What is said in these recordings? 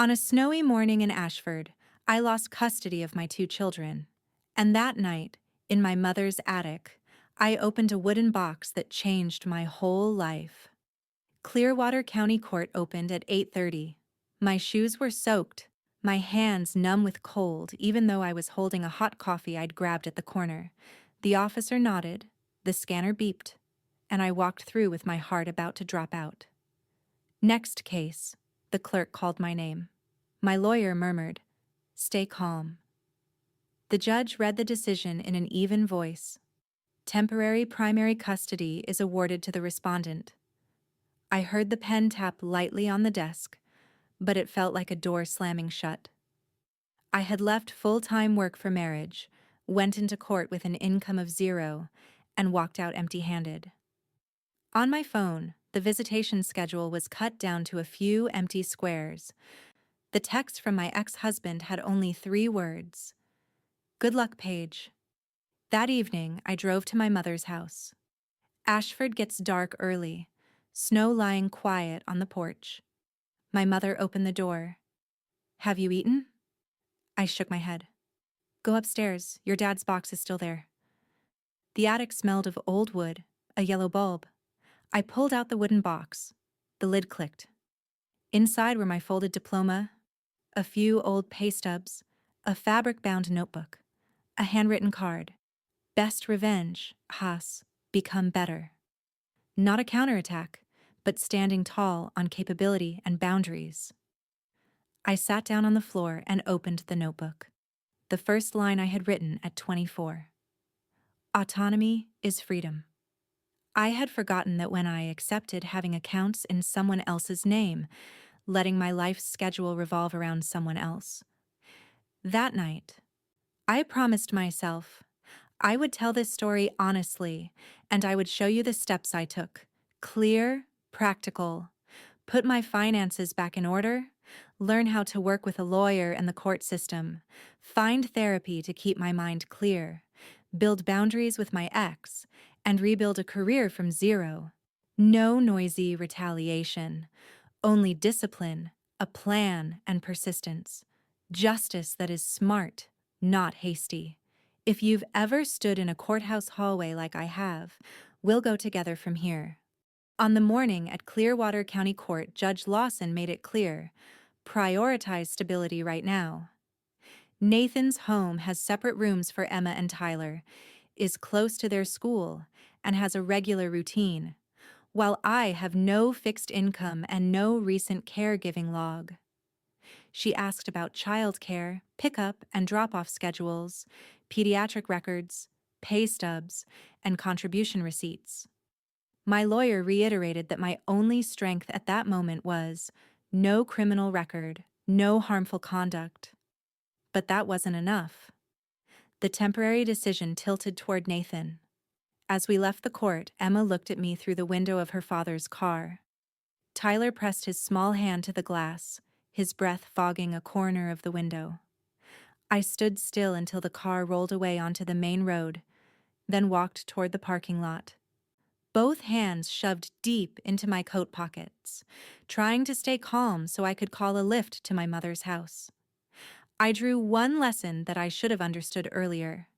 On a snowy morning in Ashford, I lost custody of my two children. And that night, in my mother's attic, I opened a wooden box that changed my whole life. Clearwater County Court opened at 8:30. My shoes were soaked, my hands numb with cold even though I was holding a hot coffee I'd grabbed at the corner. The officer nodded, the scanner beeped, and I walked through with my heart about to drop out. "Next case," the clerk called my name. My lawyer murmured, "Stay calm." The judge read the decision in an even voice. Temporary primary custody is awarded to the respondent. I heard the pen tap lightly on the desk, but it felt like a door slamming shut. I had left full-time work for marriage, went into court with an income of zero, and walked out empty-handed. On my phone, the visitation schedule was cut down to a few empty squares. The text from my ex-husband had only 3 words. "Good luck, Paige." That evening, I drove to my mother's house. Ashford gets dark early, snow lying quiet on the porch. My mother opened the door. "Have you eaten?" I shook my head. "Go upstairs, your dad's box is still there." The attic smelled of old wood, a yellow bulb. I pulled out the wooden box. The lid clicked. Inside were my folded diploma, a few old pay stubs, a fabric-bound notebook, a handwritten card. "Best revenge, Haas, become better." Not a counterattack, but standing tall on capability and boundaries. I sat down on the floor and opened the notebook. The first line I had written at 24. "Autonomy is freedom." I had forgotten that when I accepted having accounts in someone else's name, letting my life schedule revolve around someone else. That night, I promised myself I would tell this story honestly, and I would show you the steps I took. Clear, practical. Put my finances back in order, learn how to work with a lawyer and the court system, find therapy to keep my mind clear, build boundaries with my ex, and rebuild a career from zero. No noisy retaliation, only discipline, a plan, and persistence. Justice that is smart, not hasty. If you've ever stood in a courthouse hallway like I have, we'll go together from here. On the morning at Clearwater County Court, Judge Lawson made it clear, prioritize stability right now. Nathan's home has separate rooms for Emma and Tyler, is close to their school, and has a regular routine, while I have no fixed income and no recent caregiving log. She asked about childcare, pickup and drop-off schedules, pediatric records, pay stubs, and contribution receipts. My lawyer reiterated that my only strength at that moment was no criminal record, no harmful conduct. But that wasn't enough. The temporary decision tilted toward Nathan. As we left the court, Emma looked at me through the window of her father's car. Tyler pressed his small hand to the glass, his breath fogging a corner of the window. I stood still until the car rolled away onto the main road, then walked toward the parking lot. Both hands shoved deep into my coat pockets, trying to stay calm so I could call a lift to my mother's house. I drew one lesson that I should have understood earlier.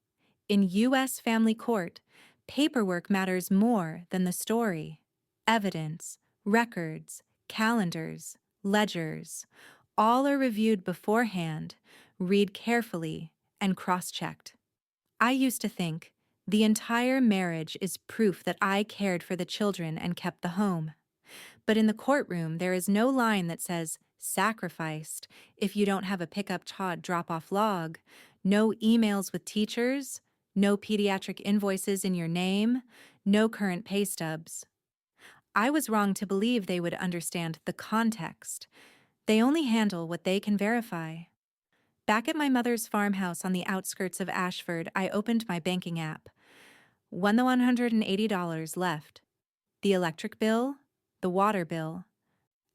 In U.S. family court, paperwork matters more than the story. Evidence, records, calendars, ledgers, all are reviewed beforehand, read carefully, and cross-checked. I used to think the entire marriage is proof that I cared for the children and kept the home. But in the courtroom, there is no line that says sacrificed if you don't have a pickup drop-off log, no emails with teachers, no pediatric invoices in your name, no current pay stubs. I was wrong to believe they would understand the context. They only handle what they can verify. Back at my mother's farmhouse on the outskirts of Ashford, I opened my banking app. $180 left. The electric bill, the water bill,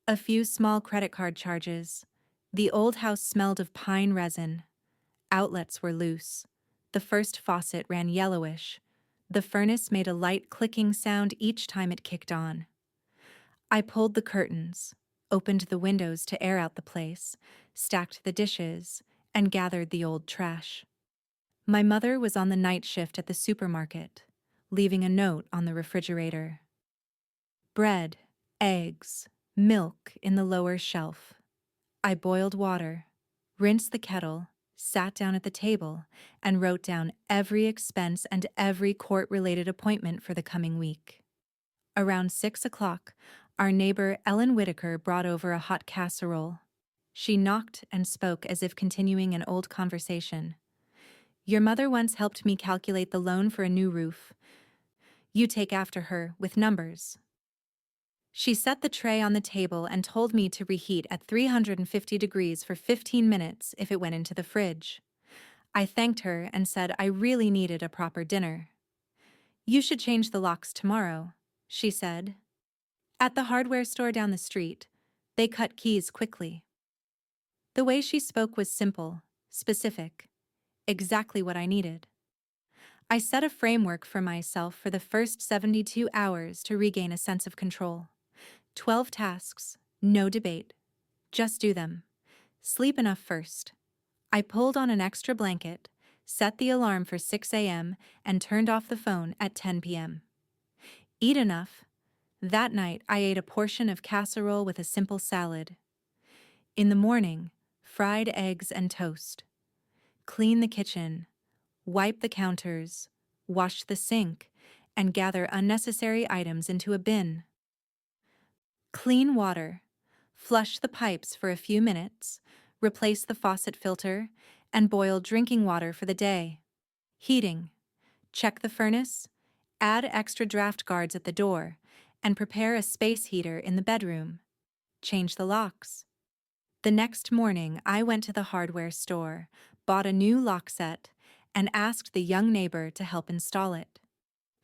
a few small credit card charges. The old house smelled of pine resin. Outlets were loose. The first faucet ran yellowish. The furnace made a light clicking sound each time it kicked on. I pulled the curtains. opened the windows to air out the place, stacked the dishes, and gathered the old trash. My mother was on the night shift at the supermarket, leaving a note on the refrigerator. Bread, eggs, milk in the lower shelf. I boiled water, rinsed the kettle, sat down at the table, and wrote down every expense and every court-related appointment for the coming week. Around 6 o'clock, our neighbor Ellen Whitaker brought over a hot casserole. She knocked and spoke as if continuing an old conversation. "Your mother once helped me calculate the loan for a new roof. You take after her, with numbers." She set the tray on the table and told me to reheat at 350 degrees for 15 minutes if it went into the fridge. I thanked her and said I really needed a proper dinner. "You should change the locks tomorrow," she said. At the hardware store down the street, they cut keys quickly. The way she spoke was simple, specific, exactly what I needed. I set a framework for myself for the first 72 hours to regain a sense of control. 12 tasks, no debate. Just do them. Sleep enough first. I pulled on an extra blanket, set the alarm for 6 a.m., and turned off the phone at 10 p.m. Eat enough. That night, I ate a portion of casserole with a simple salad. In the morning, fried eggs and toast. Clean the kitchen, wipe the counters, wash the sink, and gather unnecessary items into a bin. Clean water. Flush the pipes for a few minutes, replace the faucet filter, and boil drinking water for the day. Heating. Check the furnace, add extra draft guards at the door, and prepare a space heater in the bedroom. Change the locks. The next morning, I went to the hardware store, bought a new lock set, and asked the young neighbor to help install it.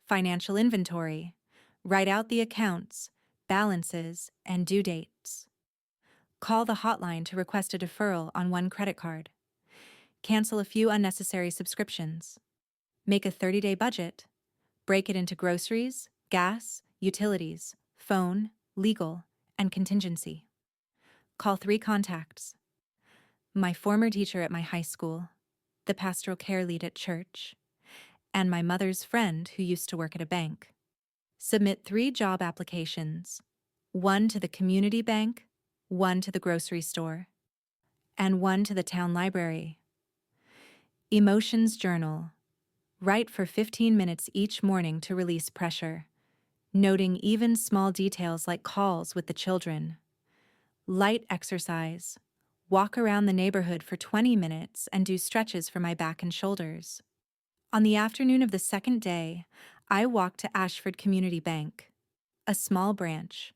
Financial inventory. Write out the accounts, balances, and due dates. Call the hotline to request a deferral on one credit card. Cancel a few unnecessary subscriptions. Make a 30-day budget. Break it into groceries, gas, utilities, phone, legal, and contingency. Call 3 contacts. My former teacher at my high school, the pastoral care lead at church, and my mother's friend who used to work at a bank. Submit 3 job applications, 1 to the community bank, 1 to the grocery store, and 1 to the town library. Emotions journal. Write for 15 minutes each morning to release pressure, noting even small details like calls with the children. Light exercise. Walk around the neighborhood for 20 minutes and do stretches for my back and shoulders. On the afternoon of the second day, I walked to Ashford Community Bank. A small branch,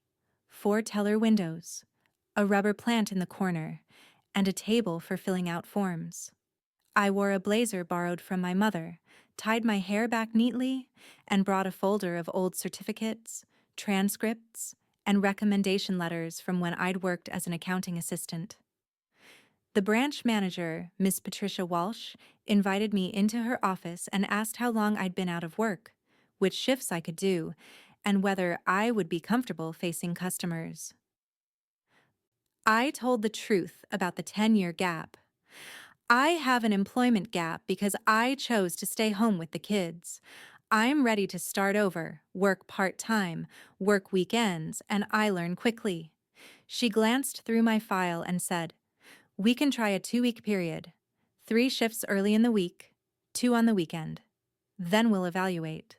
4 teller windows, a rubber plant in the corner, and a table for filling out forms. I wore a blazer borrowed from my mother, tied my hair back neatly, and brought a folder of old certificates, transcripts, and recommendation letters from when I'd worked as an accounting assistant. The branch manager, Miss Patricia Walsh, invited me into her office and asked how long I'd been out of work, which shifts I could do, and whether I would be comfortable facing customers. I told the truth about the 10-year gap. I have an employment gap because I chose to stay home with the kids. I'm ready to start over, work part-time, work weekends, and I learn quickly. She glanced through my file and said, "We can try a 2-week period. 3 shifts early in the week, 2 on the weekend. Then we'll evaluate."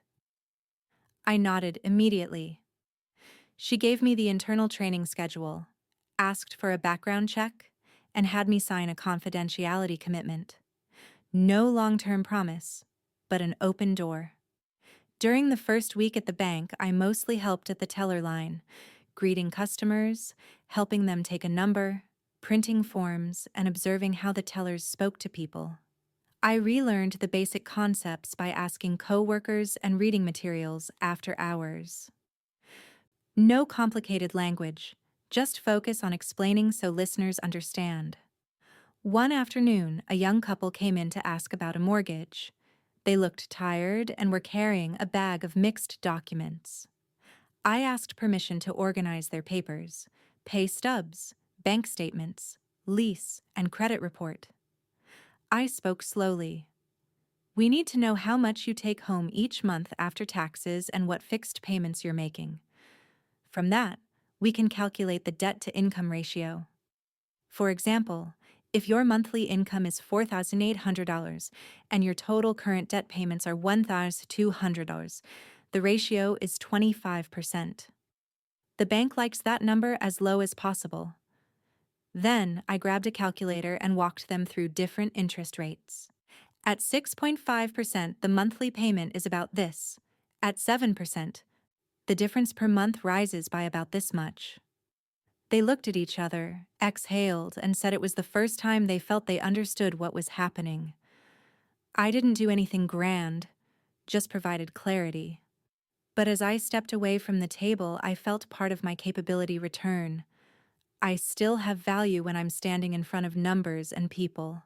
I nodded immediately. She gave me the internal training schedule, asked for a background check, and had me sign a confidentiality commitment. No long-term promise, but an open door. During the first week at the bank, I mostly helped at the teller line, greeting customers, helping them take a number, printing forms, and observing how the tellers spoke to people. I relearned the basic concepts by asking co-workers and reading materials after hours. No complicated language, just focus on explaining so listeners understand. One afternoon, a young couple came in to ask about a mortgage. They looked tired and were carrying a bag of mixed documents. I asked permission to organize their papers, Pay stubs, bank statements, lease, and credit report. I spoke slowly. We need to know how much you take home each month after taxes and what fixed payments you're making. From that, we can calculate the debt-to-income ratio. For example, if your monthly income is $4,800 and your total current debt payments are $1,200, the ratio is 25%. The bank likes that number as low as possible. Then I grabbed a calculator and walked them through different interest rates. At 6.5%, the monthly payment is about this. At 7%, the difference per month rises by about this much. They looked at each other, exhaled, and said it was the first time they felt they understood what was happening. I didn't do anything grand, just provided clarity. But as I stepped away from the table, I felt part of my capability return. I still have value when I'm standing in front of numbers and people.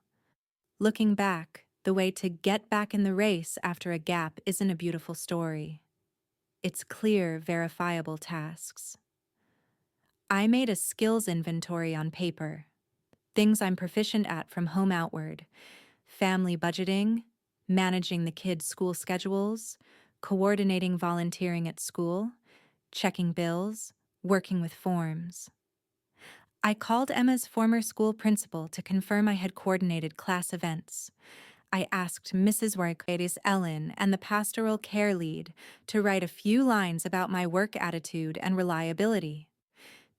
Looking back, the way to get back in the race after a gap isn't a beautiful story. It's clear, verifiable tasks. I made a skills inventory on paper. Things I'm proficient at from home outward: family budgeting, managing the kids' school schedules, coordinating volunteering at school, checking bills, working with forms. I called Emma's former school principal to confirm I had coordinated class events. I asked Mrs. Warquedes Ellen and the pastoral care lead to write a few lines about my work attitude and reliability.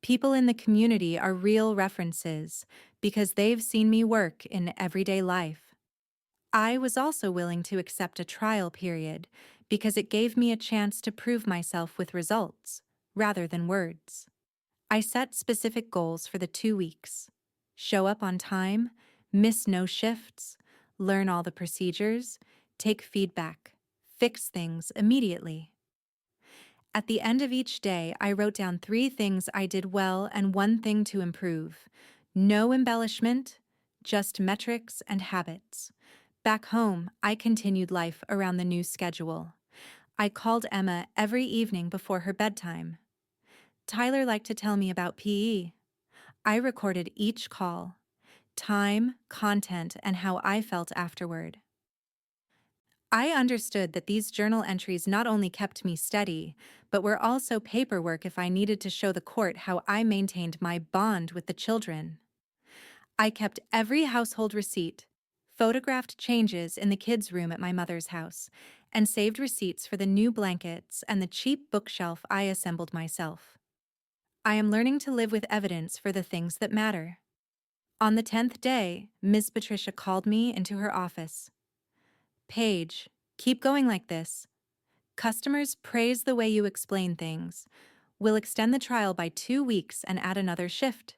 People in the community are real references because they've seen me work in everyday life. I was also willing to accept a trial period because it gave me a chance to prove myself with results, rather than words. I set specific goals for the 2 weeks. Show up on time, miss no shifts, learn all the procedures, take feedback, fix things immediately. At the end of each day, I wrote down 3 things I did well and 1 thing to improve. No embellishment, just metrics and habits. Back home, I continued life around the new schedule. I called Emma every evening before her bedtime. Tyler liked to tell me about PE. I recorded each call: time, content, and how I felt afterward. I understood that these journal entries not only kept me steady, but were also paperwork if I needed to show the court how I maintained my bond with the children. I kept every household receipt, photographed changes in the kids' room at my mother's house, and saved receipts for the new blankets and the cheap bookshelf I assembled myself. I am learning to live with evidence for the things that matter. On the 10th day, Ms. Patricia called me into her office. "Paige, keep going like this. Customers praise the way you explain things. We'll extend the trial by 2 weeks and add another shift."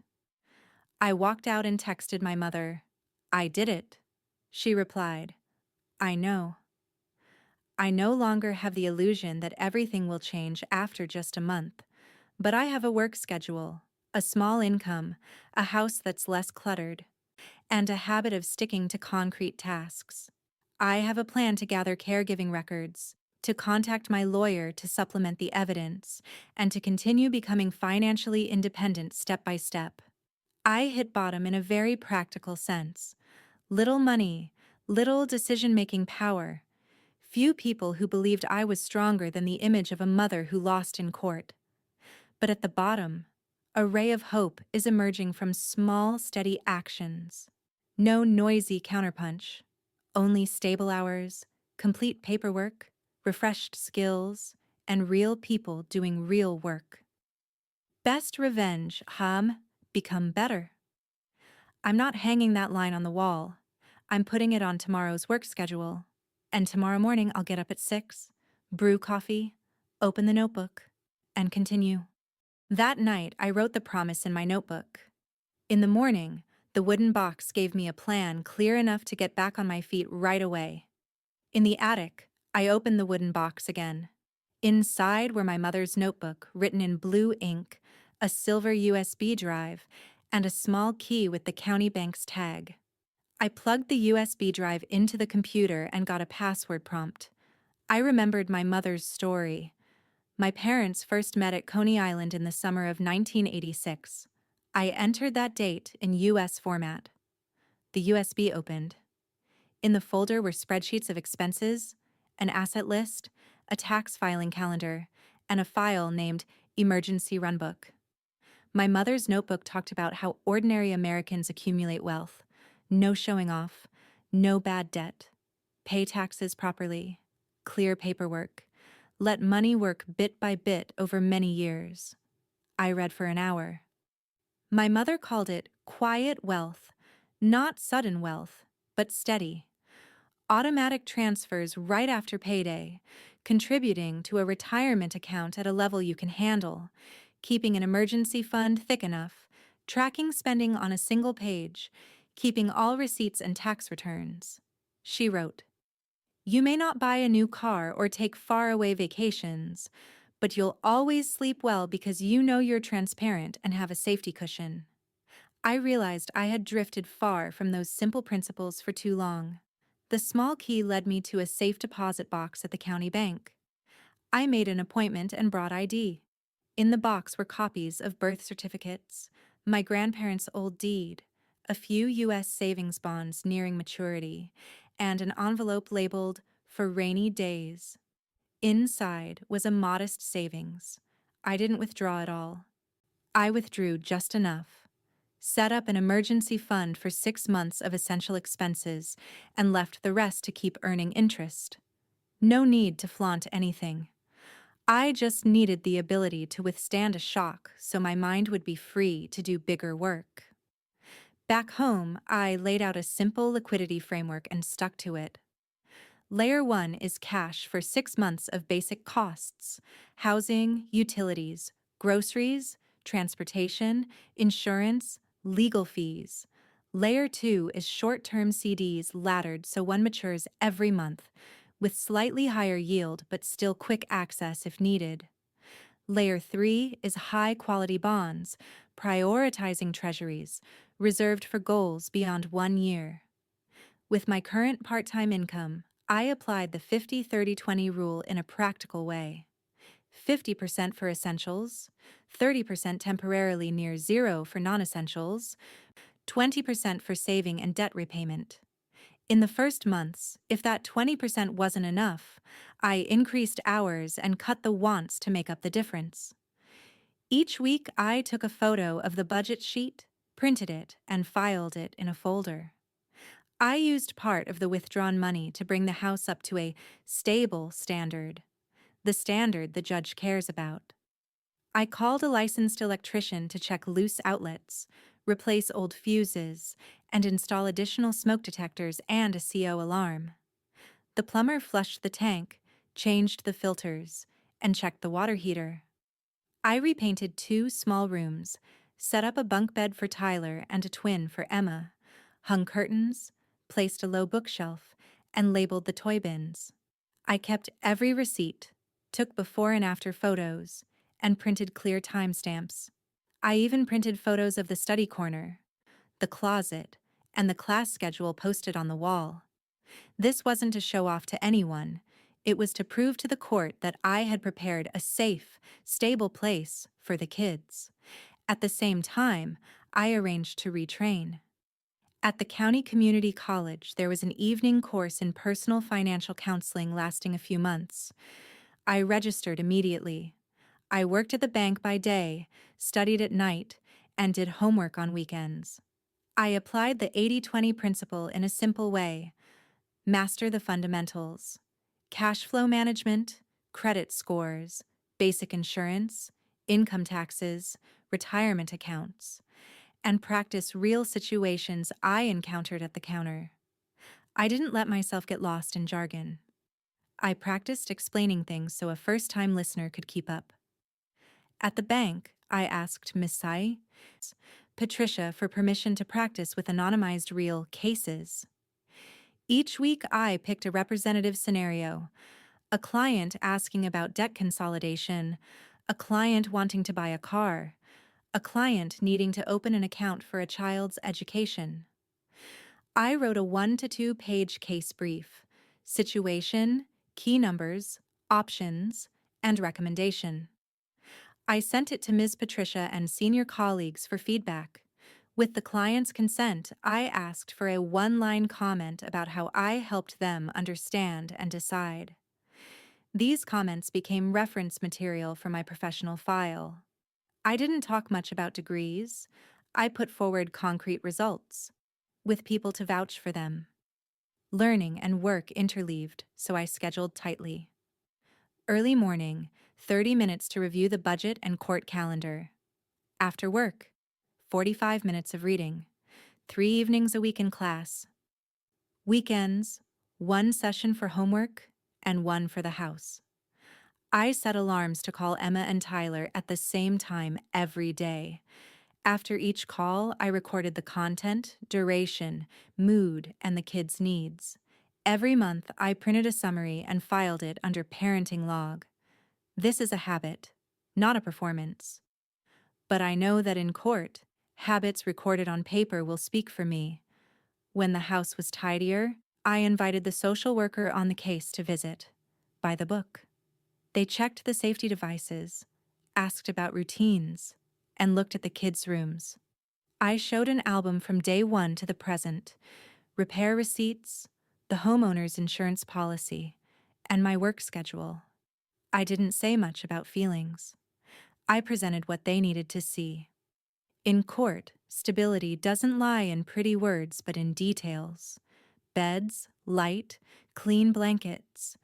I walked out and texted my mother. "I did it." She replied, "I know." I no longer have the illusion that everything will change after just a month, but I have a work schedule, a small income, a house that's less cluttered, and a habit of sticking to concrete tasks. I have a plan to gather caregiving records, to contact my lawyer to supplement the evidence, and to continue becoming financially independent step by step. I hit bottom in a very practical sense. Little money, little decision-making power. Few people who believed I was stronger than the image of a mother who lost in court. But at the bottom, a ray of hope is emerging from small, steady actions. No noisy counterpunch. Only stable hours, complete paperwork, refreshed skills, and real people doing real work. Best revenge, become better. I'm not hanging that line on the wall. I'm putting it on tomorrow's work schedule. And tomorrow morning I'll get up at 6, brew coffee, open the notebook, and continue. That night I wrote the promise in my notebook. In the morning, the wooden box gave me a plan clear enough to get back on my feet right away. In the attic, I opened the wooden box again. Inside were my mother's notebook, written in blue ink, a silver USB drive, and a small key with the county bank's tag. I plugged the USB drive into the computer and got a password prompt. I remembered my mother's story. My parents first met at Coney Island in the summer of 1986. I entered that date in US format. The USB opened. In the folder were spreadsheets of expenses, an asset list, a tax filing calendar, and a file named Emergency Runbook. My mother's notebook talked about how ordinary Americans accumulate wealth. No showing off, no bad debt, pay taxes properly, clear paperwork, let money work bit by bit over many years. I read for an hour. My mother called it quiet wealth, not sudden wealth, but steady. Automatic transfers right after payday, contributing to a retirement account at a level you can handle, keeping an emergency fund thick enough, tracking spending on a single page, keeping all receipts and tax returns. She wrote, "You may not buy a new car or take faraway vacations, but you'll always sleep well because you know you're transparent and have a safety cushion." I realized I had drifted far from those simple principles for too long. The small key led me to a safe deposit box at the county bank. I made an appointment and brought ID. In the box were copies of birth certificates, my grandparents' old deed, a few U.S. savings bonds nearing maturity, and an envelope labeled "For Rainy Days." Inside was a modest savings. I didn't withdraw it all. I withdrew just enough, set up an emergency fund for 6 months of essential expenses, and left the rest to keep earning interest. No need to flaunt anything. I just needed the ability to withstand a shock so my mind would be free to do bigger work. Back home, I laid out a simple liquidity framework and stuck to it. Layer 1 is cash for 6 months of basic costs: housing, utilities, groceries, transportation, insurance, legal fees. Layer 2 is short-term CDs laddered so one matures every month, with slightly higher yield but still quick access if needed. Layer 3 is high-quality bonds, prioritizing treasuries, reserved for goals beyond 1 year. With my current part-time income, I applied the 50-30-20 rule in a practical way. 50% for essentials, 30% temporarily near zero for non-essentials, 20% for saving and debt repayment. In the first months, if that 20% wasn't enough, I increased hours and cut the wants to make up the difference. Each week, I took a photo of the budget sheet, printed it, and filed it in a folder. I used part of the withdrawn money to bring the house up to a stable standard, the standard the judge cares about. I called a licensed electrician to check loose outlets, replace old fuses, and install additional smoke detectors and a CO alarm. The plumber flushed the tank, changed the filters, and checked the water heater. I repainted 2 small rooms, set up a bunk bed for Tyler and a twin for Emma, hung curtains, placed a low bookshelf, and labeled the toy bins. I kept every receipt, took before and after photos, and printed clear timestamps. I even printed photos of the study corner, the closet, and the class schedule posted on the wall. This wasn't to show off to anyone. It was to prove to the court that I had prepared a safe, stable place for the kids. At the same time, I arranged to retrain. At the county community college, there was an evening course in personal financial counseling lasting a few months. I registered immediately. I worked at the bank by day, studied at night, and did homework on weekends. I applied the 80-20 principle in a simple way. Master the fundamentals: cash flow management, credit scores, basic insurance, income taxes, retirement accounts, and practice real situations I encountered at the counter. I didn't let myself get lost in jargon. I practiced explaining things so a first-time listener could keep up. At the bank, I asked Miss Sai, Patricia, for permission to practice with anonymized real cases. Each week, I picked a representative scenario: a client asking about debt consolidation, a client wanting to buy a car, a client needing to open an account for a child's education. I wrote a 1 to 2 page case brief: situation, key numbers, options, and recommendation. I sent it to Ms. Patricia and senior colleagues for feedback. With the client's consent, I asked for a one-line comment about how I helped them understand and decide. These comments became reference material for my professional file. I didn't talk much about degrees. I put forward concrete results, with people to vouch for them. Learning and work interleaved, so I scheduled tightly. Early morning, 30 minutes to review the budget and court calendar. After work, 45 minutes of reading. 3 evenings a week in class. Weekends, 1 session for homework and 1 for the house. I set alarms to call Emma and Tyler at the same time every day. After each call, I recorded the content, duration, mood, and the kids' needs. Every month, I printed a summary and filed it under Parenting Log. This is a habit, not a performance. But I know that in court, habits recorded on paper will speak for me. When the house was tidier, I invited the social worker on the case to visit. By the book. They checked the safety devices, asked about routines, and looked at the kids' rooms. I showed an album from day one to the present, repair receipts, the homeowner's insurance policy, and my work schedule. I didn't say much about feelings. I presented what they needed to see. In court, stability doesn't lie in pretty words but in details. Beds, light, clean blankets,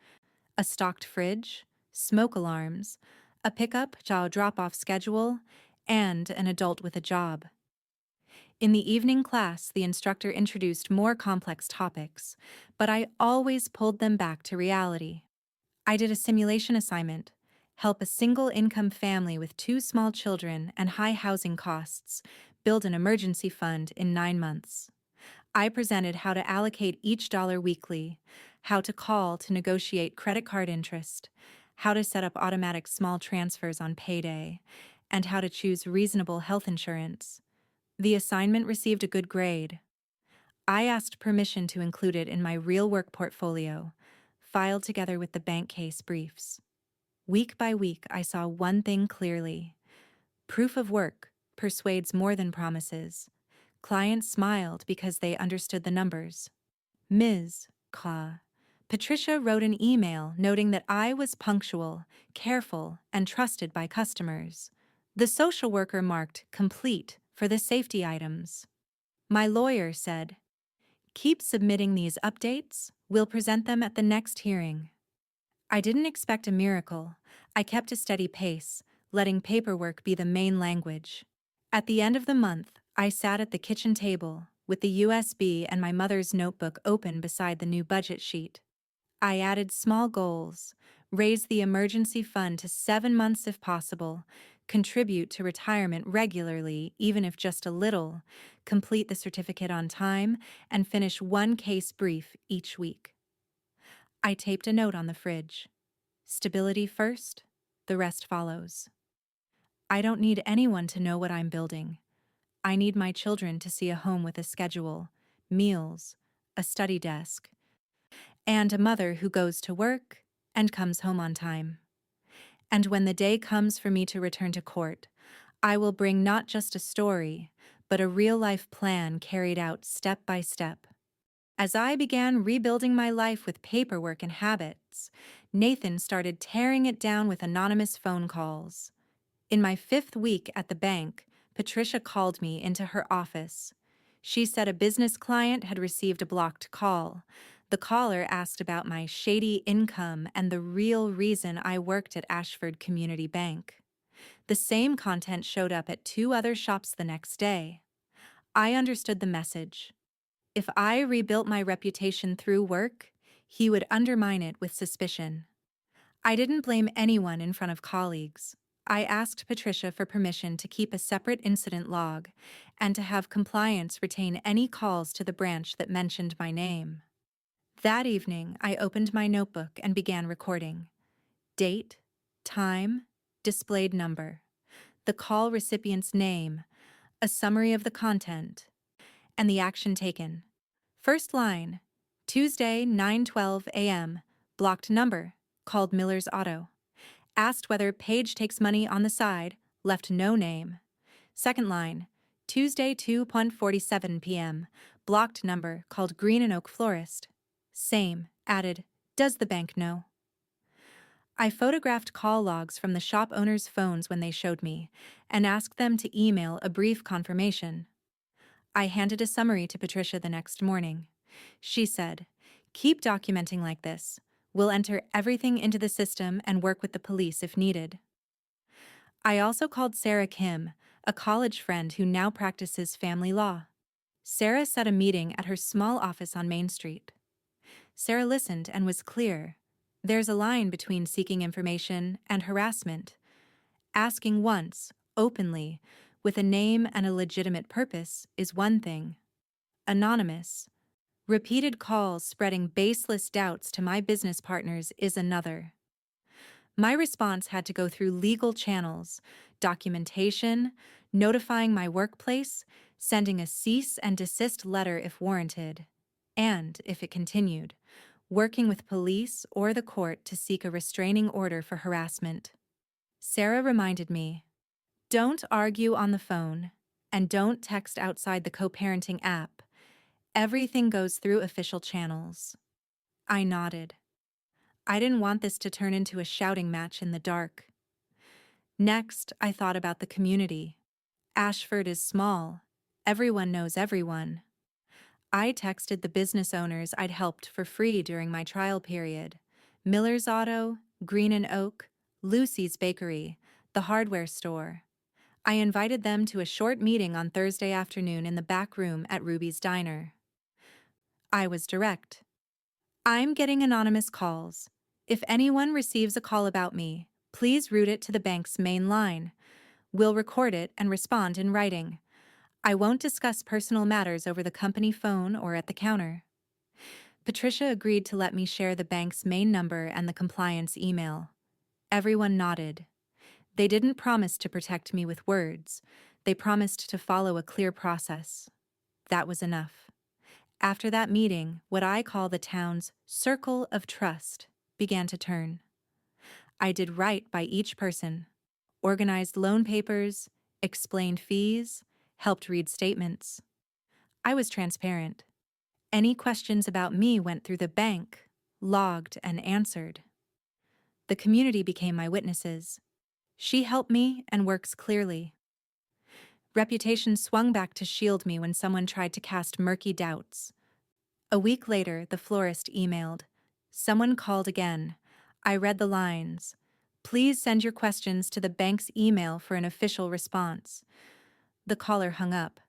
a stocked fridge, smoke alarms, a pickup drop-off schedule, and an adult with a job. In the evening class, the instructor introduced more complex topics, but I always pulled them back to reality. I did a simulation assignment, help a single-income family with 2 small children and high housing costs build an emergency fund in 9 months. I presented how to allocate each dollar weekly, how to call to negotiate credit card interest, how to set up automatic small transfers on payday, and how to choose reasonable health insurance. The assignment received a good grade. I asked permission to include it in my real work portfolio, filed together with the bank case briefs. Week by week, I saw one thing clearly. Proof of work persuades more than promises. Clients smiled because they understood the numbers. Ms. Patricia wrote an email noting that I was punctual, careful, and trusted by customers. The social worker marked complete for the safety items. My lawyer said, "Keep submitting these updates. We'll present them at the next hearing." I didn't expect a miracle. I kept a steady pace, letting paperwork be the main language. At the end of the month, I sat at the kitchen table, with the USB and my mother's notebook open beside the new budget sheet. I added small goals, raise the emergency fund to 7 months if possible, contribute to retirement regularly, even if just a little, complete the certificate on time, and finish 1 case brief each week. I taped a note on the fridge. Stability first, the rest follows. I don't need anyone to know what I'm building. I need my children to see a home with a schedule, meals, a study desk, and a mother who goes to work and comes home on time. And when the day comes for me to return to court, I will bring not just a story, but a real-life plan carried out step by step. As I began rebuilding my life with paperwork and habits, Nathan started tearing it down with anonymous phone calls. In my 5th week at the bank, Patricia called me into her office. She said a business client had received a blocked call. The caller asked about my shady income and the real reason I worked at Ashford Community Bank. The same content showed up at 2 other shops the next day. I understood the message. If I rebuilt my reputation through work, he would undermine it with suspicion. I didn't blame anyone in front of colleagues. I asked Patricia for permission to keep a separate incident log and to have compliance retain any calls to the branch that mentioned my name. That evening, I opened my notebook and began recording. Date, time, displayed number, the call recipient's name, a summary of the content, and the action taken. First line, Tuesday, 9:12 a.m., blocked number, called Miller's Auto. Asked whether Paige takes money on the side, left no name. Second line, Tuesday 2:47 p.m., blocked number called Green and Oak Florist. Same, added, does the bank know? I photographed call logs from the shop owners' phones when they showed me, and asked them to email a brief confirmation. I handed a summary to Patricia the next morning. She said, "Keep documenting like this. We'll enter everything into the system and work with the police if needed." I also called Sarah Kim, a college friend who now practices family law. Sarah set a meeting at her small office on Main Street. Sarah listened and was clear. There's a line between seeking information and harassment. Asking once, openly, with a name and a legitimate purpose is one thing. Anonymous, repeated calls spreading baseless doubts to my business partners is another. My response had to go through legal channels, documentation, notifying my workplace, sending a cease and desist letter if warranted, and, if it continued, working with police or the court to seek a restraining order for harassment. Sarah reminded me, don't argue on the phone, and don't text outside the co-parenting app. Everything goes through official channels. I nodded. I didn't want this to turn into a shouting match in the dark. Next, I thought about the community. Ashford is small. Everyone knows everyone. I texted the business owners I'd helped for free during my trial period. Miller's Auto, Green and Oak, Lucy's Bakery, the hardware store. I invited them to a short meeting on Thursday afternoon in the back room at Ruby's Diner. I was direct. I'm getting anonymous calls. If anyone receives a call about me, please route it to the bank's main line. We'll record it and respond in writing. I won't discuss personal matters over the company phone or at the counter. Patricia agreed to let me share the bank's main number and the compliance email. Everyone nodded. They didn't promise to protect me with words. They promised to follow a clear process. That was enough. After that meeting, what I call the town's circle of trust began to turn. I did right by each person, organized loan papers, explained fees, helped read statements. I was transparent. Any questions about me went through the bank, logged and answered. The community became my witnesses. She helped me and works clearly. Reputation swung back to shield me when someone tried to cast murky doubts. A week later, the florist emailed. Someone called again. I read the lines. Please send your questions to the bank's email for an official response. The caller hung up.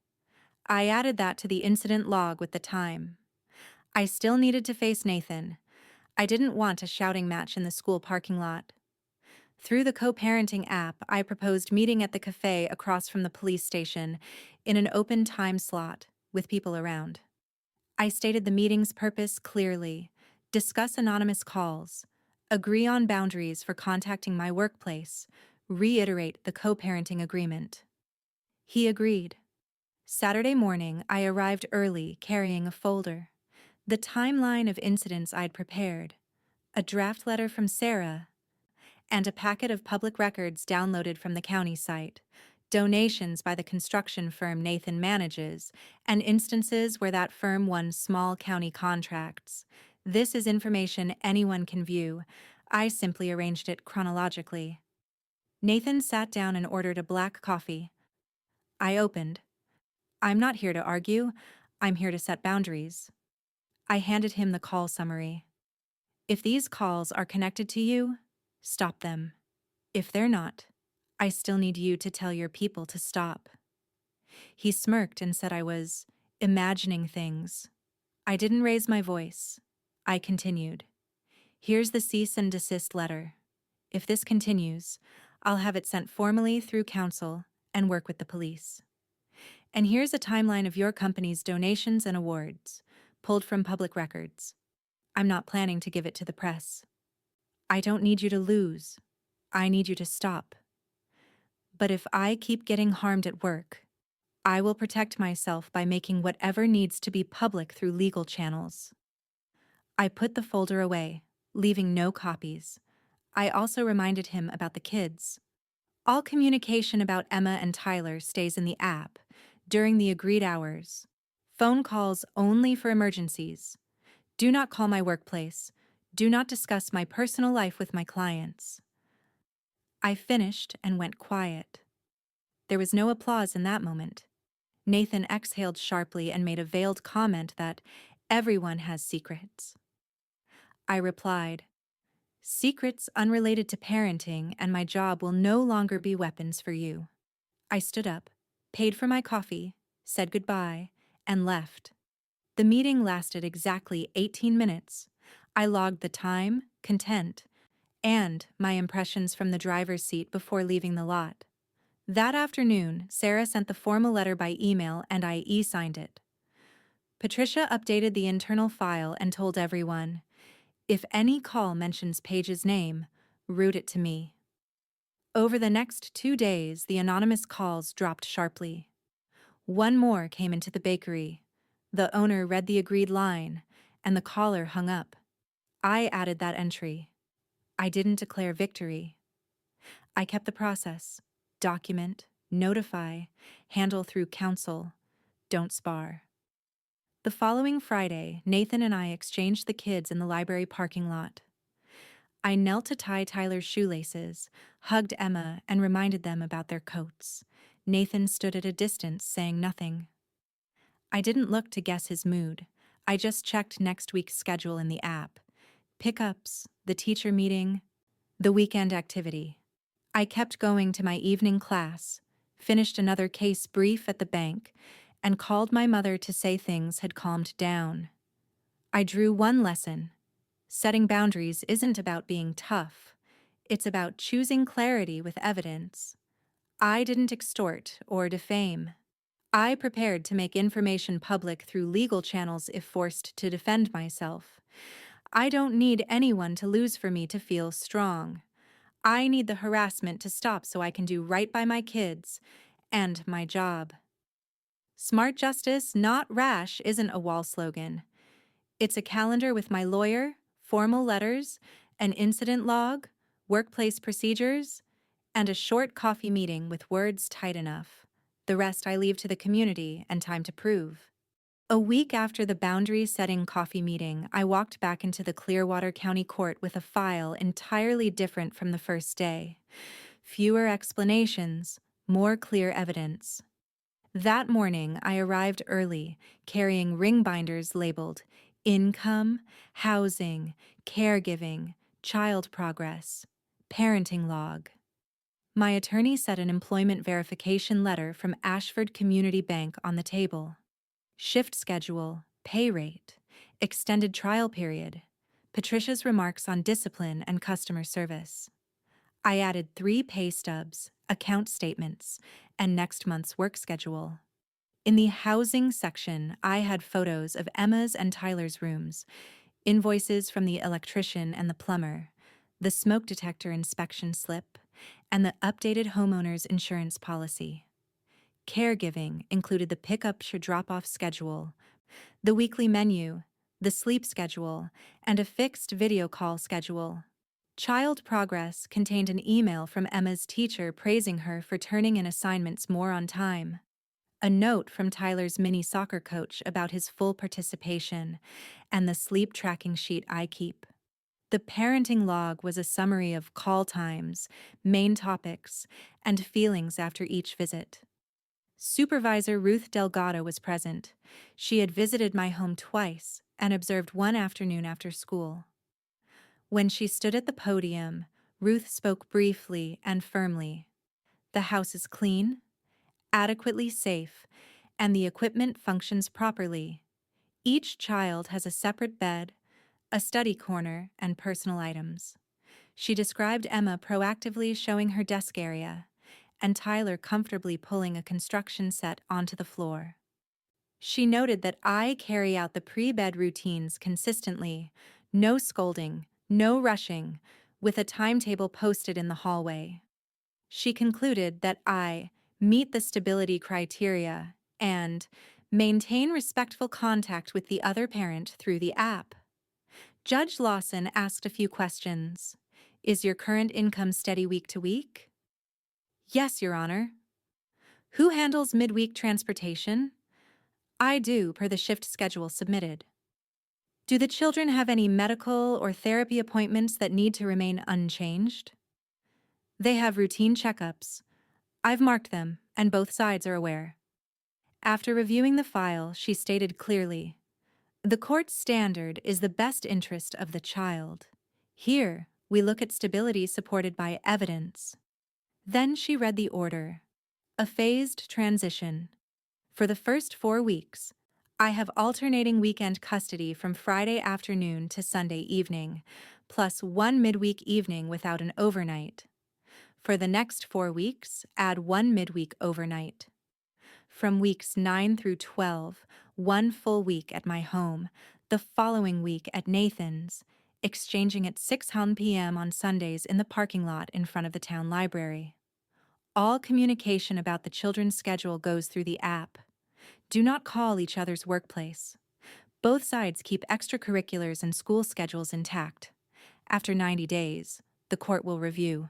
I added that to the incident log with the time. I still needed to face Nathan. I didn't want a shouting match in the school parking lot. Through the co-parenting app, I proposed meeting at the cafe across from the police station in an open time slot with people around. I stated the meeting's purpose clearly, discuss anonymous calls, agree on boundaries for contacting my workplace, reiterate the co-parenting agreement. He agreed. Saturday morning, I arrived early carrying a folder, the timeline of incidents I'd prepared, a draft letter from Sarah, and a packet of public records downloaded from the county site, donations by the construction firm Nathan manages, and instances where that firm won small county contracts. This is information anyone can view. I simply arranged it chronologically. Nathan sat down and ordered a black coffee. I opened. I'm not here to argue. I'm here to set boundaries. I handed him the call summary. If these calls are connected to you, stop them. If they're not, I still need you to tell your people to stop. He smirked and said I was imagining things. I didn't raise my voice. I continued. Here's the cease and desist letter. If this continues, I'll have it sent formally through council and work with the police. And here's a timeline of your company's donations and awards, pulled from public records. I'm not planning to give it to the press. I don't need you to lose. I need you to stop. But if I keep getting harmed at work, I will protect myself by making whatever needs to be public through legal channels. I put the folder away, leaving no copies. I also reminded him about the kids. All communication about Emma and Tyler stays in the app during the agreed hours. Phone calls only for emergencies. Do not call my workplace. Do not discuss my personal life with my clients. I finished and went quiet. There was no applause in that moment. Nathan exhaled sharply and made a veiled comment that everyone has secrets. I replied, secrets unrelated to parenting and my job will no longer be weapons for you. I stood up, paid for my coffee, said goodbye, and left. The meeting lasted exactly 18 minutes. I logged the time, content, and my impressions from the driver's seat before leaving the lot. That afternoon, Sarah sent the formal letter by email and I e-signed it. Patricia updated the internal file and told everyone, if any call mentions Paige's name, route it to me. Over the next 2 days, the anonymous calls dropped sharply. One more came into the bakery. The owner read the agreed line, and the caller hung up. I added that entry. I didn't declare victory. I kept the process. Document, notify, handle through counsel, don't spar. The following Friday, Nathan and I exchanged the kids in the library parking lot. I knelt to tie Tyler's shoelaces, hugged Emma, and reminded them about their coats. Nathan stood at a distance, saying nothing. I didn't look to guess his mood. I just checked next week's schedule in the app. Pickups, the teacher meeting, the weekend activity. I kept going to my evening class, finished another case brief at the bank, and called my mother to say things had calmed down. I drew one lesson. Setting boundaries isn't about being tough. It's about choosing clarity with evidence. I didn't extort or defame. I prepared to make information public through legal channels if forced to defend myself. I don't need anyone to lose for me to feel strong. I need the harassment to stop so I can do right by my kids and my job. Smart justice, not rash, isn't a wall slogan. It's a calendar with my lawyer, formal letters, an incident log, workplace procedures, and a short coffee meeting with words tight enough. The rest I leave to the community and time to prove. A week after the boundary-setting coffee meeting, I walked back into the Clearwater County Court with a file entirely different from the first day. Fewer explanations, more clear evidence. That morning, I arrived early, carrying ring binders labeled income, housing, caregiving, child progress, parenting log. My attorney set an employment verification letter from Ashford Community Bank on the table. Shift schedule, pay rate, extended trial period, Patricia's remarks on discipline and customer service. I added 3 pay stubs, account statements, and next month's work schedule. In the housing section, I had photos of Emma's and Tyler's rooms, invoices from the electrician and the plumber, the smoke detector inspection slip, and the updated homeowner's insurance policy. Caregiving included the pick-up-to-drop-off schedule, the weekly menu, the sleep schedule, and a fixed video call schedule. Child progress contained an email from Emma's teacher praising her for turning in assignments more on time, a note from Tyler's mini soccer coach about his full participation, and the sleep tracking sheet I keep. The parenting log was a summary of call times, main topics, and feelings after each visit. Supervisor Ruth Delgado was present. She had visited my home twice and observed one afternoon after school. When she stood at the podium, Ruth spoke briefly and firmly. The house is clean, adequately safe, and the equipment functions properly. Each child has a separate bed, a study corner, and personal items. She described Emma proactively showing her desk area, and Tyler comfortably pulling a construction set onto the floor. She noted that I carry out the pre-bed routines consistently, no scolding, no rushing, with a timetable posted in the hallway. She concluded that I meet the stability criteria and maintain respectful contact with the other parent through the app. Judge Lawson asked a few questions. Is your current income steady week to week? Yes, Your Honor. Who handles midweek transportation? I do, per the shift schedule submitted. Do the children have any medical or therapy appointments that need to remain unchanged? They have routine checkups. I've marked them, and both sides are aware. After reviewing the file, she stated clearly, "The court's standard is the best interest of the child. Here, we look at stability supported by evidence." Then she read the order. A phased transition. For the first 4 weeks, I have alternating weekend custody from Friday afternoon to Sunday evening, plus one midweek evening without an overnight. For the next 4 weeks, add one midweek overnight. From weeks 9 through 12, one full week at my home, the following week at Nathan's, exchanging at 6 p.m. on Sundays in the parking lot in front of the town library. All communication about the children's schedule goes through the app. Do not call each other's workplace. Both sides keep extracurriculars and school schedules intact. After 90 days, the court will review.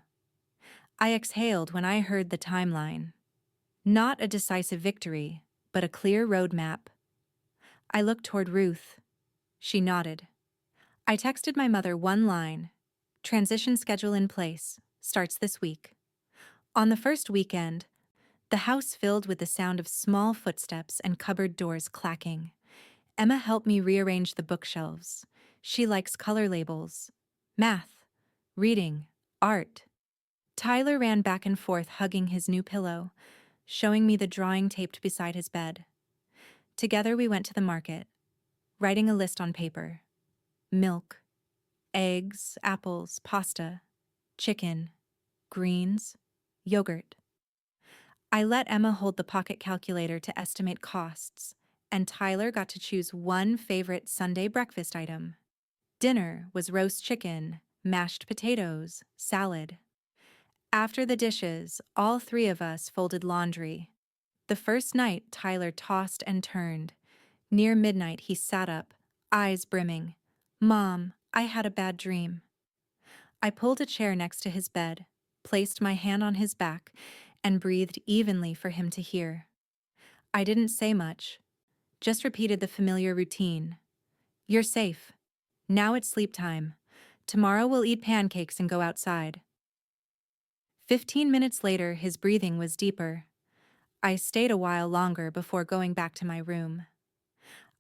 I exhaled when I heard the timeline. Not a decisive victory, but a clear roadmap. I looked toward Ruth. She nodded. I texted my mother one line. Transition schedule in place. Starts this week. On the first weekend, the house filled with the sound of small footsteps and cupboard doors clacking. Emma helped me rearrange the bookshelves. She likes color labels, math, reading, art. Tyler ran back and forth hugging his new pillow, showing me the drawing taped beside his bed. Together we went to the market, writing a list on paper. Milk, eggs, apples, pasta, chicken, greens, yogurt. I let Emma hold the pocket calculator to estimate costs, and Tyler got to choose one favorite Sunday breakfast item. Dinner was roast chicken, mashed potatoes, salad. After the dishes, all three of us folded laundry. The first night, Tyler tossed and turned. Near midnight, he sat up, eyes brimming. "Mom, I had a bad dream." I pulled a chair next to his bed, placed my hand on his back, and breathed evenly for him to hear. I didn't say much, just repeated the familiar routine. "You're safe. Now it's sleep time. Tomorrow we'll eat pancakes and go outside." 15 minutes later, his breathing was deeper. I stayed a while longer before going back to my room.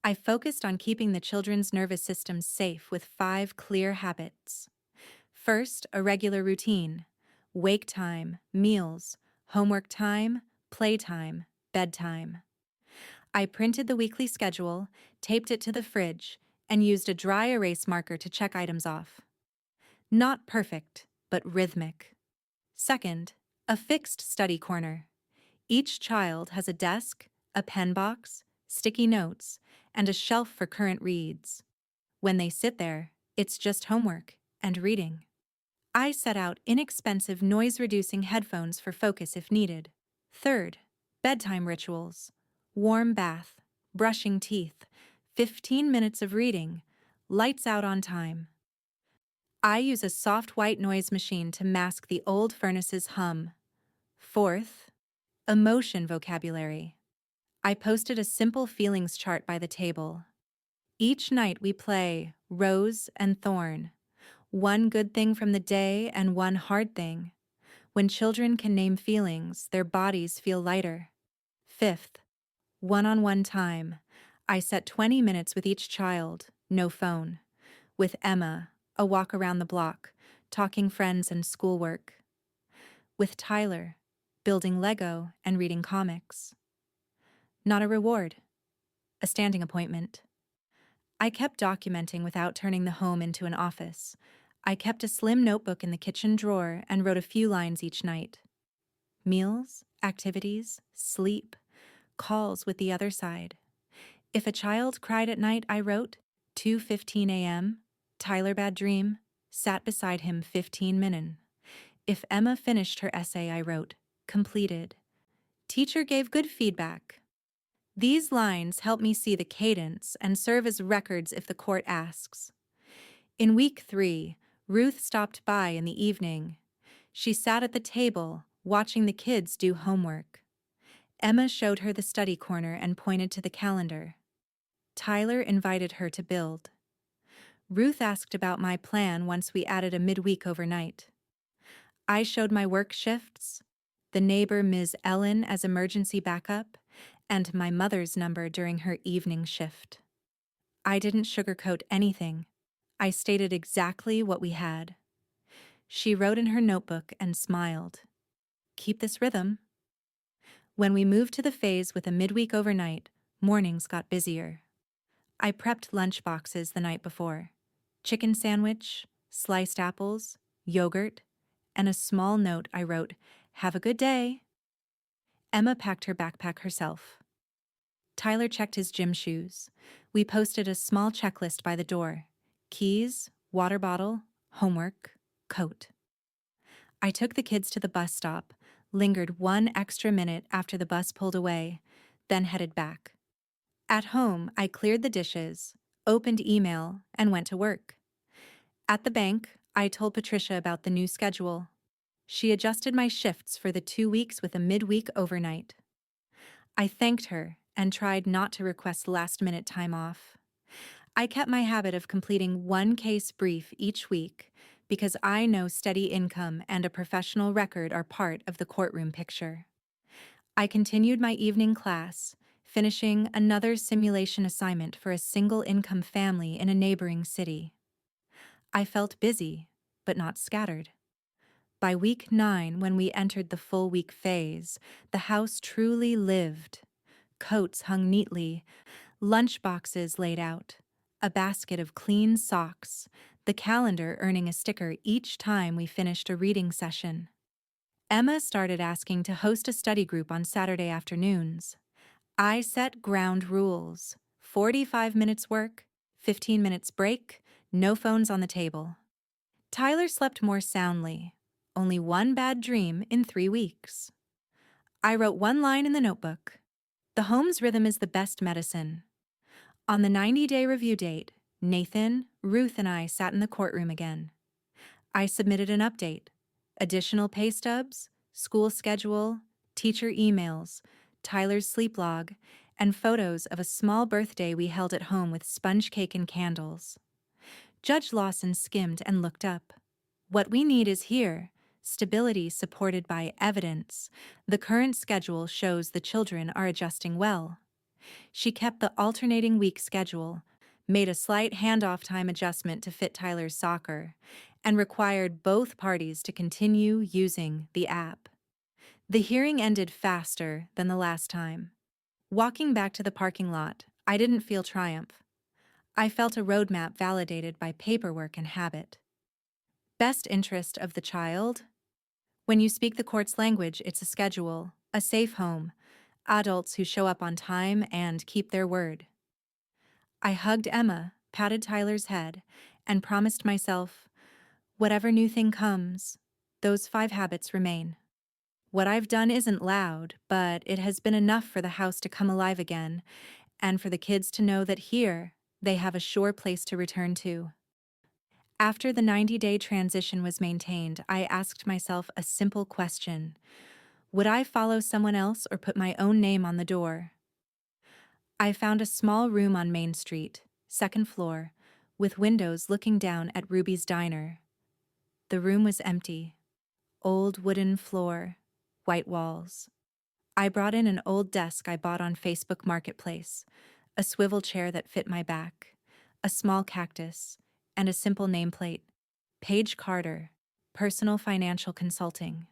I focused on keeping the children's nervous systems safe with 5 clear habits. First, a regular routine: wake time, meals, homework time, playtime, bedtime. I printed the weekly schedule, taped it to the fridge, and used a dry erase marker to check items off. Not perfect, but rhythmic. Second, a fixed study corner. Each child has a desk, a pen box, sticky notes, and a shelf for current reads. When they sit there, it's just homework and reading. I set out inexpensive noise-reducing headphones for focus if needed. Third, bedtime rituals: warm bath, brushing teeth, 15 minutes of reading, lights out on time. I use a soft white noise machine to mask the old furnace's hum. Fourth, emotion vocabulary. I posted a simple feelings chart by the table. Each night we play Rose and Thorn. One good thing from the day and one hard thing. When children can name feelings, their bodies feel lighter. Fifth, one-on-one time. I set 20 minutes with each child, no phone. With Emma, a walk around the block, talking friends and schoolwork. With Tyler, building Lego and reading comics. Not a reward, a standing appointment. I kept documenting without turning the home into an office. I kept a slim notebook in the kitchen drawer and wrote a few lines each night. Meals, activities, sleep, calls with the other side. If a child cried at night, I wrote 2:15 a.m., Tyler bad dream, sat beside him 15 minutes. If Emma finished her essay, I wrote completed. Teacher gave good feedback. These lines help me see the cadence and serve as records if the court asks. In week 3, Ruth stopped by in the evening. She sat at the table, watching the kids do homework. Emma showed her the study corner and pointed to the calendar. Tyler invited her to build. Ruth asked about my plan once we added a midweek overnight. I showed my work shifts, the neighbor Ms. Ellen as emergency backup, and my mother's number during her evening shift. I didn't sugarcoat anything. I stated exactly what we had. She wrote in her notebook and smiled. Keep this rhythm. When we moved to the phase with a midweek overnight, mornings got busier. I prepped lunch boxes the night before. Chicken sandwich, sliced apples, yogurt, and a small note I wrote, "Have a good day." Emma packed her backpack herself. Tyler checked his gym shoes. We posted a small checklist by the door: keys, water bottle, homework, coat. I took the kids to the bus stop, lingered 1 extra minute after the bus pulled away, then headed back. At home, I cleared the dishes, opened email, and went to work. At the bank, I told Patricia about the new schedule. She adjusted my shifts for the 2 weeks with a midweek overnight. I thanked her and tried not to request last-minute time off. I kept my habit of completing one case brief each week because I know steady income and a professional record are part of the courtroom picture. I continued my evening class, finishing another simulation assignment for a single-income family in a neighboring city. I felt busy, but not scattered. By week 9, when we entered the full week phase, the house truly lived. Coats hung neatly, lunch boxes laid out, a basket of clean socks, the calendar earning a sticker each time we finished a reading session. Emma started asking to host a study group on Saturday afternoons. I set ground rules: 45 minutes work, 15 minutes break, no phones on the table. Tyler slept more soundly, only one bad dream in 3 weeks. I wrote one line in the notebook: the home's rhythm is the best medicine. On the 90-day review date, Nathan, Ruth, and I sat in the courtroom again. I submitted an update: additional pay stubs, school schedule, teacher emails, Tyler's sleep log, and photos of a small birthday we held at home with sponge cake and candles. Judge Lawson skimmed and looked up. What we need is here: stability supported by evidence. The current schedule shows the children are adjusting well. She kept the alternating week schedule, made a slight handoff time adjustment to fit Tyler's soccer, and required both parties to continue using the app. The hearing ended faster than the last time. Walking back to the parking lot, I didn't feel triumph. I felt a roadmap validated by paperwork and habit. Best interest of the child? When you speak the court's language, it's a schedule, a safe home, adults who show up on time and keep their word. I hugged Emma, patted Tyler's head, and promised myself, whatever new thing comes, those 5 habits remain. What I've done isn't loud, but it has been enough for the house to come alive again, and for the kids to know that here, they have a sure place to return to. After the 90-day transition was maintained, I asked myself a simple question: would I follow someone else or put my own name on the door? I found a small room on Main Street, 2nd floor, with windows looking down at Ruby's diner. The room was empty. Old wooden floor, white walls. I brought in an old desk I bought on Facebook Marketplace, a swivel chair that fit my back, a small cactus, and a simple nameplate: Paige Carter, Personal Financial Consulting.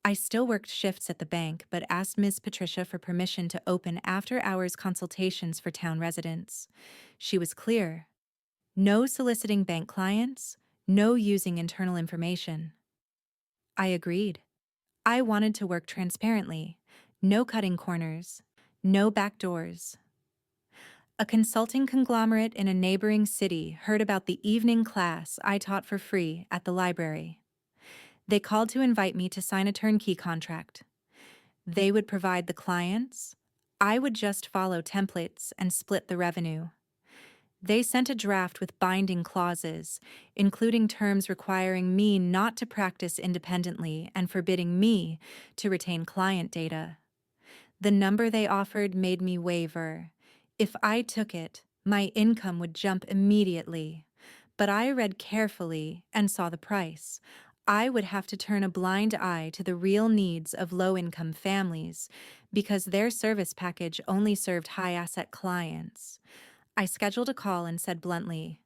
I still worked shifts at the bank, but asked Ms. Patricia for permission to open after-hours consultations for town residents. She was clear: no soliciting bank clients, no using internal information. I agreed. I wanted to work transparently: no cutting corners, no back doors. A consulting conglomerate in a neighboring city heard about the evening class I taught for free at the library. They called to invite me to sign a turnkey contract. They would provide the clients. I would just follow templates and split the revenue. They sent a draft with binding clauses, including terms requiring me not to practice independently and forbidding me to retain client data. The number they offered made me waver. If I took it, my income would jump immediately. But I read carefully and saw the price. I would have to turn a blind eye to the real needs of low-income families because their service package only served high-asset clients. I scheduled a call and said bluntly,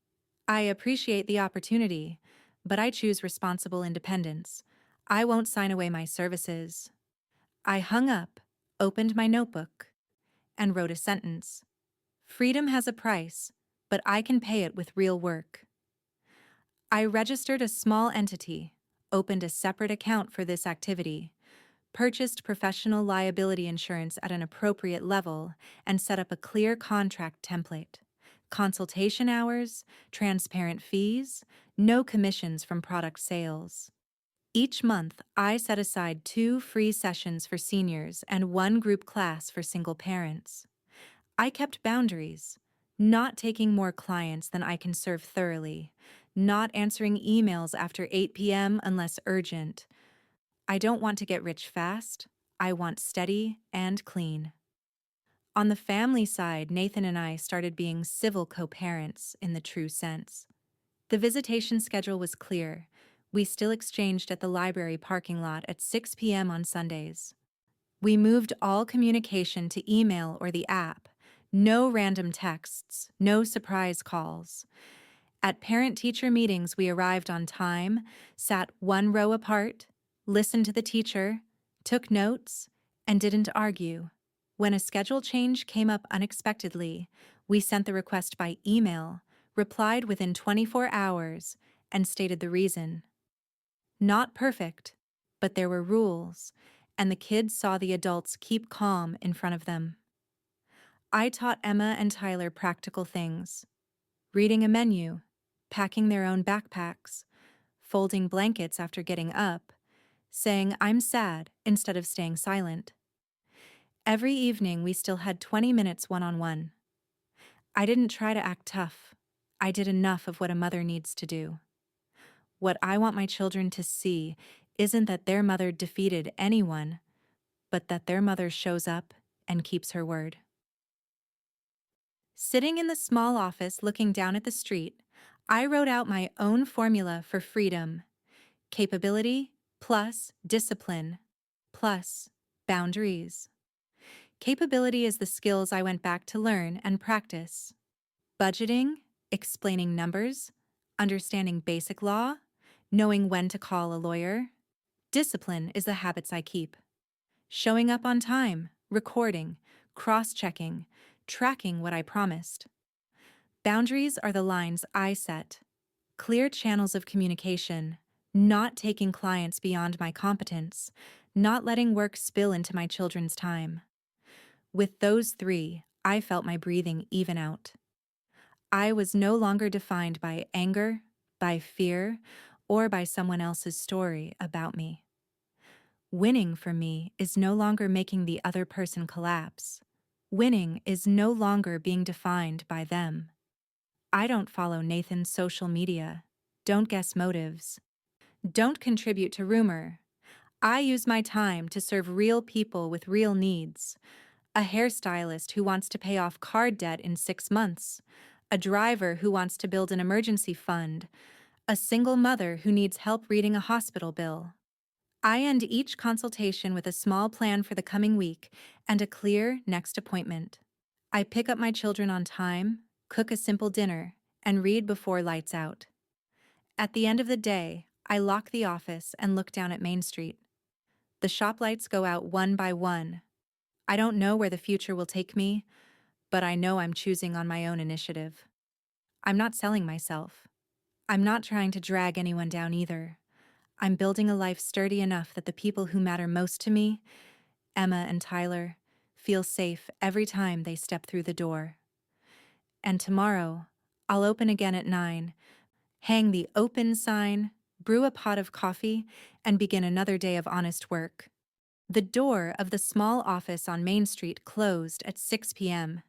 "I appreciate the opportunity, but I choose responsible independence. I won't sign away my services." I hung up, opened my notebook, and wrote a sentence. Freedom has a price, but I can pay it with real work. I registered a small entity, opened a separate account for this activity, purchased professional liability insurance at an appropriate level, and set up a clear contract template. Consultation hours, transparent fees, no commissions from product sales. Each month, I set aside 2 free sessions for seniors and 1 group class for single parents. I kept boundaries, not taking more clients than I can serve thoroughly, not answering emails after 8 p.m. unless urgent. I don't want to get rich fast. I want steady and clean. On the family side, Nathan and I started being civil co-parents in the true sense. The visitation schedule was clear. We still exchanged at the library parking lot at 6 p.m. on Sundays. We moved all communication to email or the app. No random texts, no surprise calls. At parent-teacher meetings, we arrived on time, sat 1 row apart, listened to the teacher, took notes, and didn't argue. When a schedule change came up unexpectedly, we sent the request by email, replied within 24 hours, and stated the reason. Not perfect, but there were rules, and the kids saw the adults keep calm in front of them. I taught Emma and Tyler practical things: reading a menu, packing their own backpacks, folding blankets after getting up, saying "I'm sad" instead of staying silent. Every evening we still had 20 minutes one-on-one. I didn't try to act tough. I did enough of what a mother needs to do. What I want my children to see isn't that their mother defeated anyone, but that their mother shows up and keeps her word. Sitting in the small office looking down at the street, I wrote out my own formula for freedom: capability plus discipline plus boundaries. Capability is the skills I went back to learn and practice: budgeting, explaining numbers, understanding basic law, knowing when to call a lawyer. Discipline is the habits I keep: showing up on time, recording, cross-checking, tracking what I promised. Boundaries are the lines I set: clear channels of communication, not taking clients beyond my competence, not letting work spill into my children's time. With those 3, I felt my breathing even out. I was no longer defined by anger, by fear, or by someone else's story about me. Winning for me is no longer making the other person collapse. Winning is no longer being defined by them. I don't follow Nathan's social media. Don't guess motives. Don't contribute to rumor. I use my time to serve real people with real needs: a hairstylist who wants to pay off card debt in 6 months, a driver who wants to build an emergency fund, a single mother who needs help reading a hospital bill. I end each consultation with a small plan for the coming week and a clear next appointment. I pick up my children on time, cook a simple dinner, and read before lights out. At the end of the day, I lock the office and look down at Main Street. The shop lights go out one by one. I don't know where the future will take me, but I know I'm choosing on my own initiative. I'm not selling myself. I'm not trying to drag anyone down either. I'm building a life sturdy enough that the people who matter most to me, Emma and Tyler, feel safe every time they step through the door. And tomorrow, I'll open again at 9, hang the open sign, brew a pot of coffee, and begin another day of honest work. The door of the small office on Main Street closed at 6 p.m.,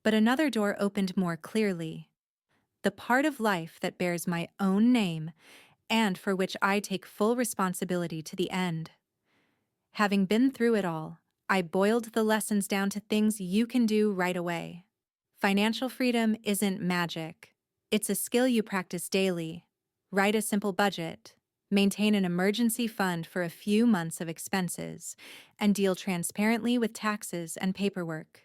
but another door opened more clearly. the part of life that bears my own name and for which I take full responsibility to the end. Having been through it all, I boiled the lessons down to things you can do right away. Financial freedom isn't magic. It's a skill you practice daily. Write a simple budget, maintain an emergency fund for a few months of expenses, and deal transparently with taxes and paperwork.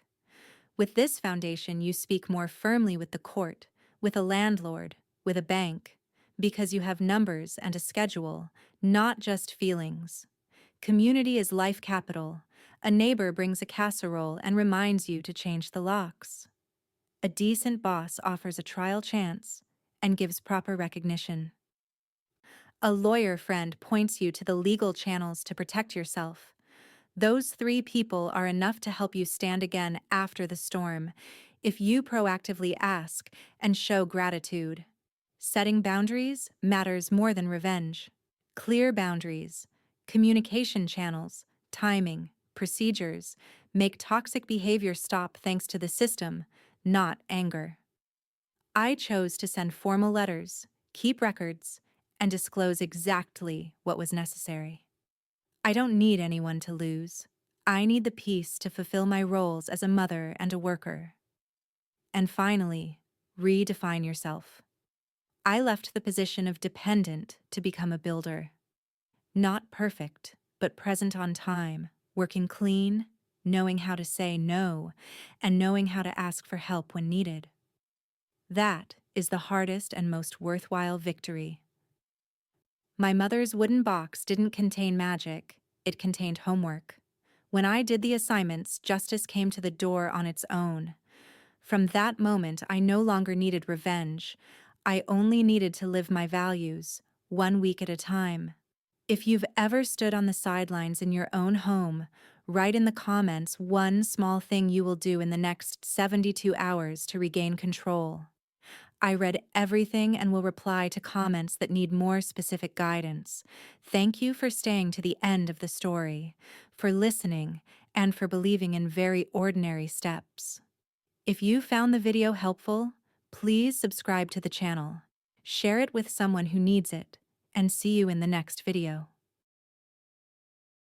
With this foundation, you speak more firmly with the court, with a landlord, with a bank, because you have numbers and a schedule, not just feelings. Community is life capital. A neighbor brings a casserole and reminds you to change the locks. A decent boss offers a trial chance and gives proper recognition. A lawyer friend points you to the legal channels to protect yourself. Those three people are enough to help you stand again after the storm, if you proactively ask and show gratitude. Setting boundaries matters more than revenge. Clear boundaries, communication channels, timing, procedures make toxic behavior stop thanks to the system, not anger. I chose to send formal letters, keep records, and disclose exactly what was necessary. I don't need anyone to lose. I need the peace to fulfill my roles as a mother and a worker. And finally, redefine yourself. I left the position of dependent to become a builder. Not perfect, but present on time, working clean, knowing how to say no, and knowing how to ask for help when needed. That is the hardest and most worthwhile victory. My mother's wooden box didn't contain magic, it contained homework. When I did the assignments, justice came to the door on its own. From that moment, I no longer needed revenge. I only needed to live my values, 1 week at a time. If you've ever stood on the sidelines in your own home, write in the comments one small thing you will do in the next 72 hours to regain control. I read everything and will reply to comments that need more specific guidance. Thank you for staying to the end of the story, for listening, and for believing in very ordinary steps. If you found the video helpful, please subscribe to the channel, share it with someone who needs it, and see you in the next video.